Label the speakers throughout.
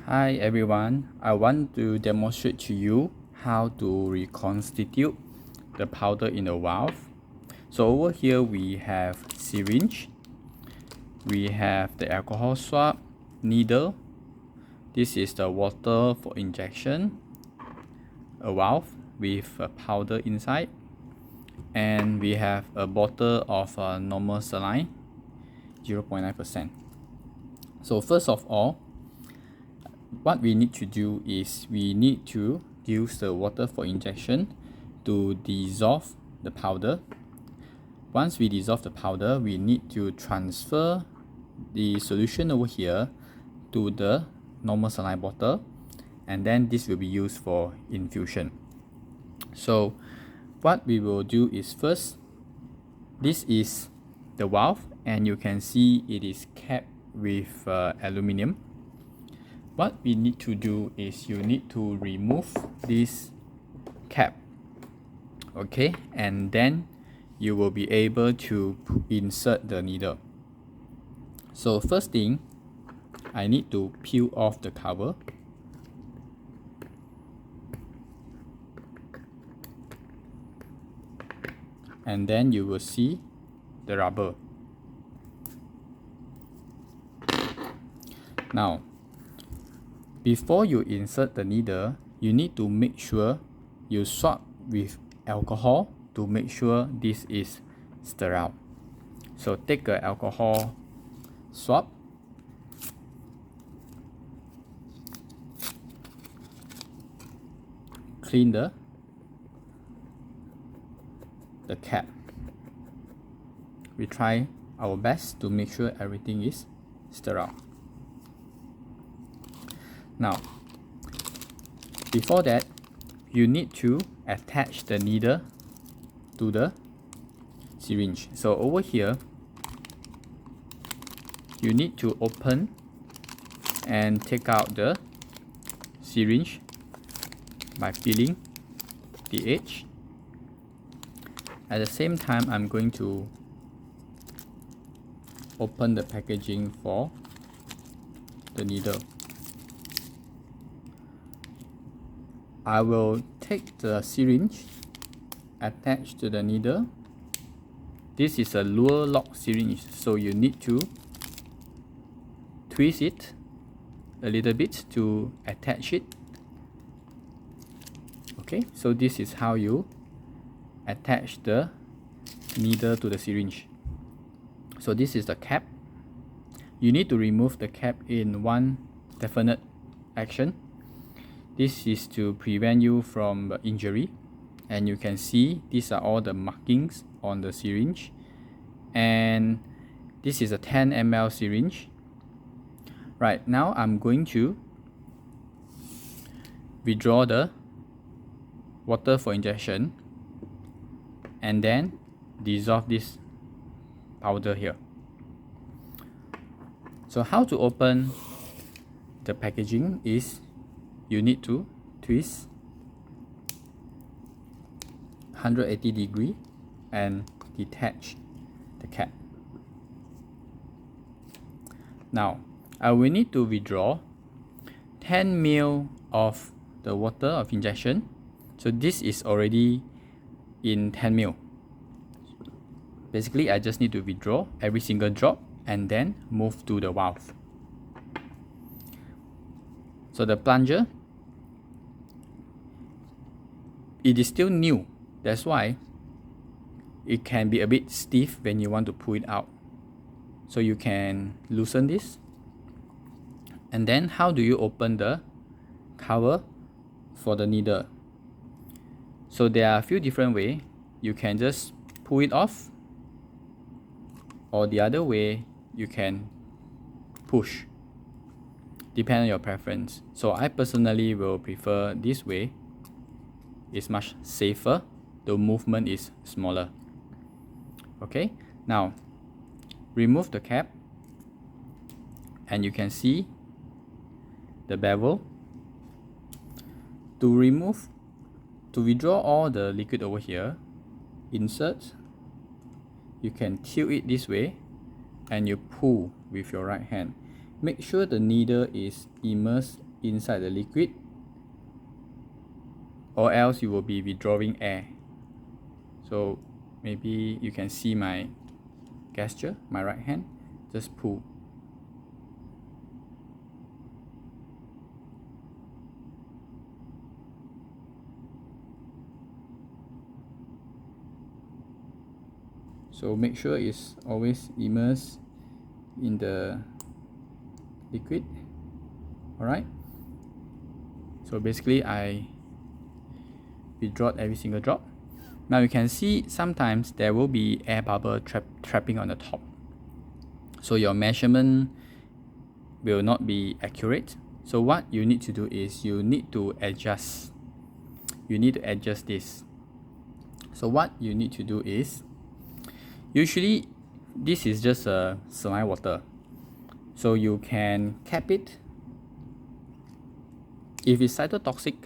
Speaker 1: Hi everyone, I want to demonstrate to you how to reconstitute the powder in a valve. So over here we have syringe, we have the alcohol swab, needle, this is the water for injection, a valve with a powder inside, and we have a bottle of normal saline, 0.9%. So first of all, what we need to do is we need to use the water for injection to dissolve the powder. Once we dissolve the powder, we need to transfer the solution over here to the normal saline bottle, and then this will be used for infusion. So what we will do is first, this is the valve and you can see it is capped with aluminum. What we need to do is you need to remove this cap, okay, and then you will be able to insert the needle. So first thing, I need to peel off the cover. And then you will see the rubber. Now, before you insert the needle, you need to make sure you swab with alcohol to make sure this is sterile. So take an alcohol swab, clean the cap. We try our best to make sure everything is sterile. Now, before that, you need to attach the needle to the syringe. So over here, you need to open and take out the syringe by peeling the edge. At the same time, I'm going to open the packaging for the needle. I will take the syringe, attach to the needle. This is a lure lock syringe, so you need to twist it a little bit to attach it. Okay, so this is how you attach the needle to the syringe. So this is the cap. You need to remove the cap in one definite action. This is to prevent you from injury, and you can see these are all the markings on the syringe, and this is a 10 ml syringe. Right now I'm going to withdraw the water for injection and then dissolve this powder here. So how to open the packaging is you need to twist 180 degree and detach the cap. Now I will need to withdraw 10 ml of the water of injection. So this is already in 10 ml. Basically, I just need to withdraw every single drop and then move to the valve. So the plunger, it is still new, that's why it can be a bit stiff when you want to pull it out. So you can loosen this. And then how do you open the cover for the needle? So there are a few different ways. You can just pull it off, or the other way you can push, depending on your preference. So I personally will prefer this way. It's much safer, the movement is smaller. Okay, now remove the cap and you can see the bevel. To withdraw all the liquid over here, insert, you can tilt it this way and you pull with your right hand. Make sure the needle is immersed inside the liquid, or else you will be withdrawing air. So maybe you can see my gesture, my right hand, just pull. So make sure it's always immersed in the liquid. Alright, so basically I withdraw every single drop. Now you can see sometimes there will be air bubble trapping on the top, so your measurement will not be accurate. So what you need to do is you need to adjust this. So what you need to do is, usually this is just a saline water, so you can cap it. If it's cytotoxic,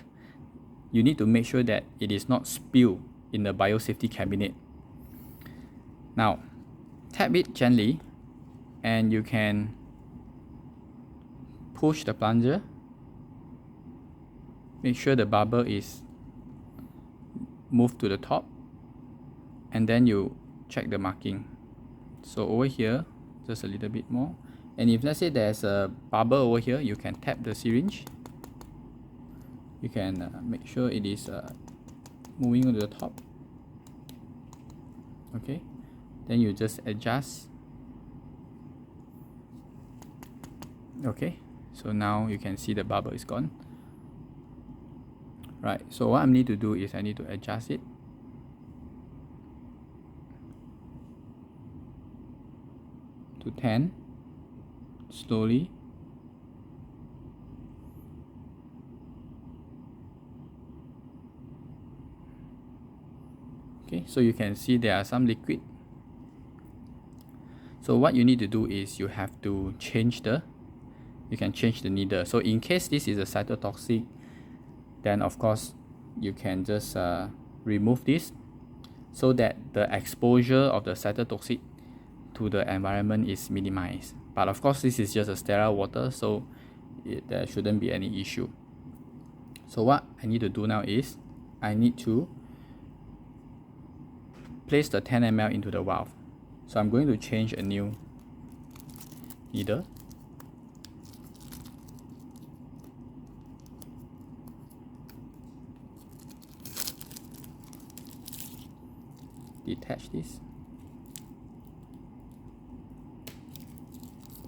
Speaker 1: you need to make sure that it is not spilled in the biosafety cabinet. Now tap it gently and you can push the plunger. Make sure the bubble is moved to the top, and then you check the marking. So over here, just a little bit more, and if let's say there's a bubble over here, you can tap the syringe. You can make sure it is moving to the top. Okay, then you just adjust. Okay, so now you can see the bubble is gone. Right, so what I need to do is I need to adjust it. To 10, slowly. Okay, so you can see there are some liquid. So what you need to do is you have to change the needle. So in case this is a cytotoxic, then of course you can just remove this so that the exposure of the cytotoxic to the environment is minimized. But of course this is just a sterile water, so there shouldn't be any issue. So what I need to do now is I need to place the 10 ml into the valve. So I'm going to change a new needle. Detach this,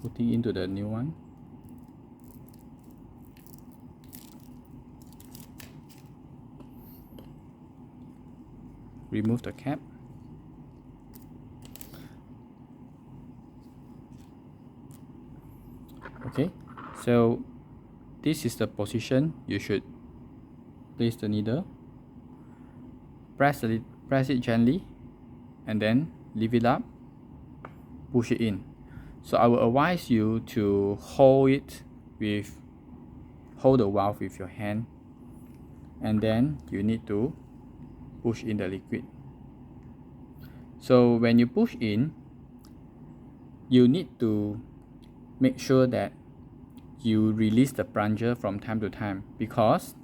Speaker 1: putting into the new one. Remove the cap. Okay, so this is the position you should place the needle. Press it gently, and then lift it up, push it in. So I will advise you to hold the valve with your hand, and then you need to push in the liquid. So when you push in, you need to make sure that you release the plunger from time to time, because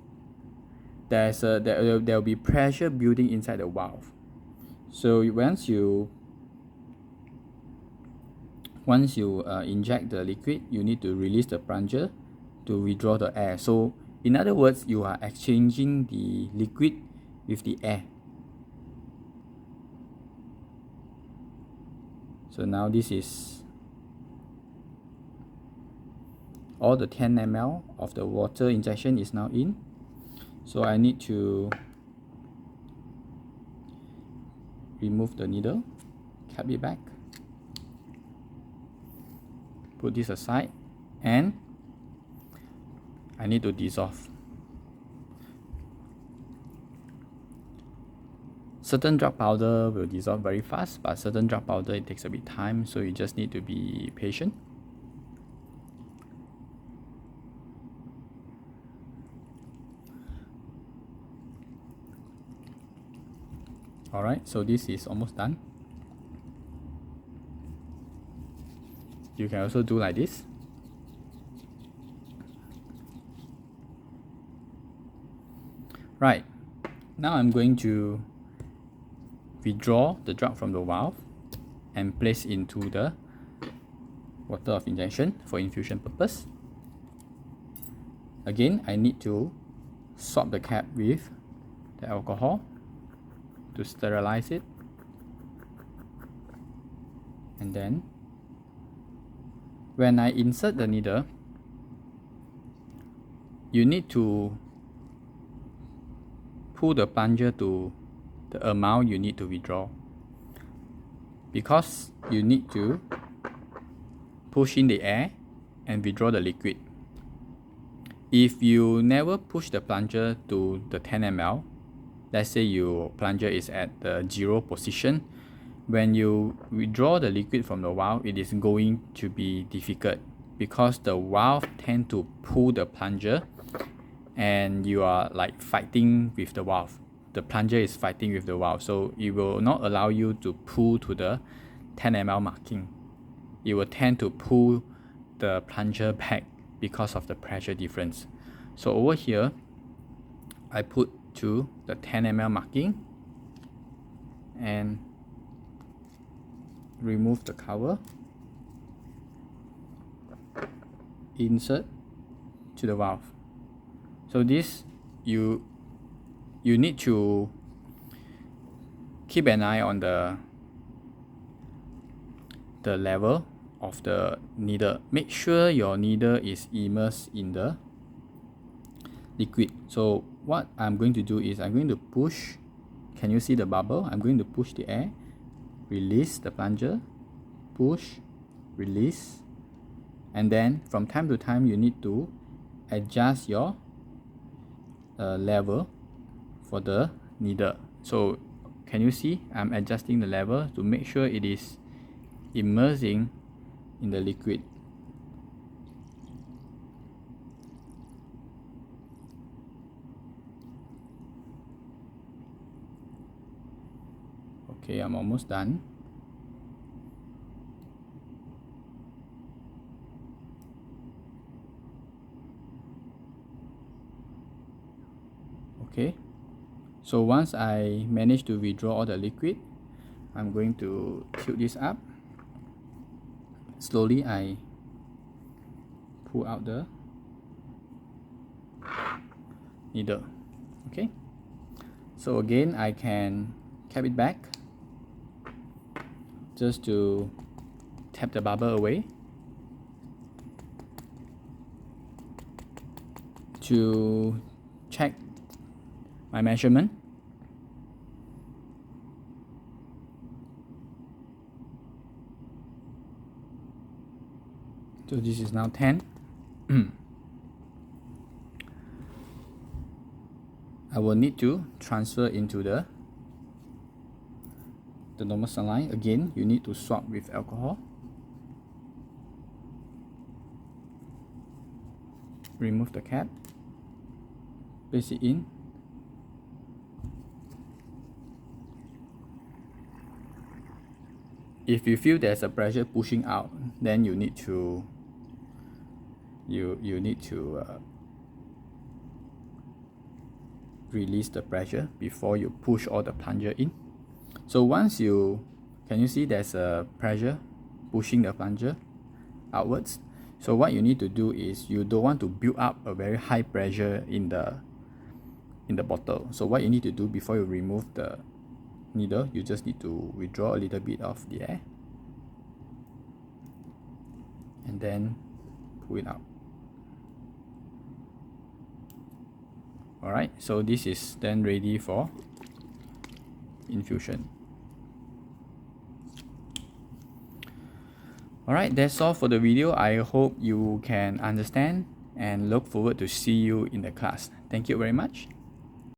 Speaker 1: there will be pressure building inside the valve. So once you inject the liquid, you need to release the plunger to withdraw the air. So in other words, you are exchanging the liquid with the air. So now this is all the 10 ml of the water injection is now in. So I need to remove the needle, cap it back, put this aside, and I need to dissolve. Certain drug powder will dissolve very fast, but certain drug powder it takes a bit time, so you just need to be patient. Alright, so this is almost done. You can also do like this. Right, now I'm going to withdraw the drug from the valve and place into the water of injection for infusion purpose. Again, I need to swab the cap with the alcohol to sterilize it, and then when I insert the needle, you need to pull the plunger to the amount you need to withdraw, because you need to push in the air and withdraw the liquid. If you never push the plunger to the 10 ml, let's say your plunger is at the 0 position, when you withdraw the liquid from the valve, it is going to be difficult because the valve tend to pull the plunger and you are like fighting with the valve. The plunger is fighting with the valve, so it will not allow you to pull to the 10 ml marking. It will tend to pull the plunger back because of the pressure difference. So over here, I put to the 10 ml marking and remove the cover, insert to the valve. So this you need to keep an eye on the level of the needle. Make sure your needle is immersed in the liquid. So what I'm going to do is I'm going to push. Can you see the bubble? I'm going to push the air, release the plunger, push, release, and then from time to time you need to adjust your level for the needle. So can you see I'm adjusting the level to make sure it is immersing in the liquid. Okay, I'm almost done. Okay, so once I manage to withdraw all the liquid, I'm going to tilt this up. Slowly I pull out the needle. Okay, so again I can cap it back just to tap the bubble away, to check my measurement. So this is now 10. I will need to transfer into the normal saline. Again, you need to swab with alcohol. Remove the cap, place it in. If you feel there's a pressure pushing out, then you need to release the pressure before you push all the plunger in. So once can you see there's a pressure pushing the plunger outwards? So what you need to do is you don't want to build up a very high pressure in the bottle. So what you need to do before you remove the needle, you just need to withdraw a little bit of the air and then pull it out. Alright, so this is then ready for infusion. Alright, that's all for the video. I hope you can understand and look forward to see you in the class. Thank you very much.